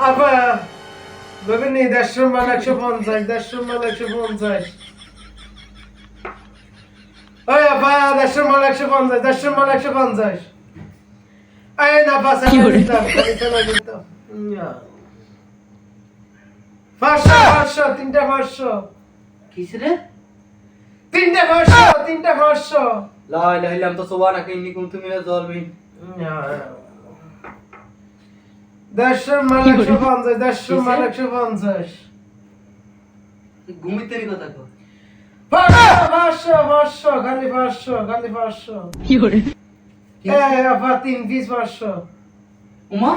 আপা দেখেন 150 150 ওই আপা 150 এই না পাশে দিতাম পাঁচশো তিনটা 500 কিসরে তিনটা 500 লা ইলাহা ইল্লাল্লাহ তো সুবহানাকা ইন্নী কুনতু মিনাজ জালিমিন 150 ঘুমিতে নি কথা কো 500 খালি 500 কি করে এই আপা 3 পিস 500 উমা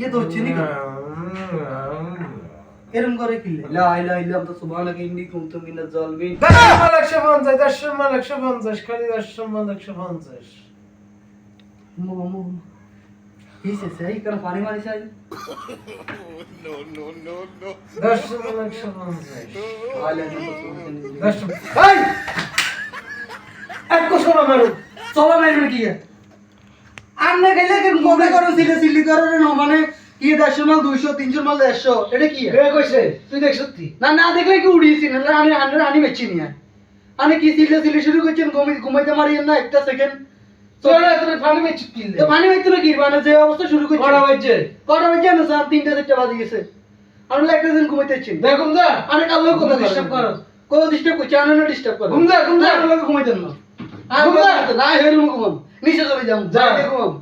ये तो चिनी का এরম করে কিলে লা ইলাহা ইল্লাল্লাহ তো সুবহানাকা ইন্নী কুনতু মিনাজ জালিমিন 150 খালি 150 মোমো কিসে সही कर पानी मारी शायद 150 এই এক কোশো মারো চলা নাই কি আমনে গেলে কি মনে করো সিলি করো না মানে কি 100 মাল 200 300 মাল 150 এটা কি কে কইছে তুই দেখ সত্যি না না দেখলে কি উড়িয়েছি না আমি 100 আনি বেচি নি আমি কি সিলি শুরু করছেন ঘুমাইতে মারি না একটা সেকেন্ড তোরা তোর পানি মে চিপকিল তো পানি হইতো না কি মানে যে অবস্থা শুরু করছে কটা বাজে না স্যার 3টা 4টা বাজে গেছে আমি একটা দিন ঘুমাইতে চাই দেখুন যা আরে কাল লোক কথা ডিস্টার্ব করো কোনো ডিস্টার্ব করছে আমি না ডিস্টার্ব করো ঘুম যা লোক ঘুমাইতেন না ঘুম যা। না হেরুম ঘুমাম নিচে চলে যাম যা ঘুমাম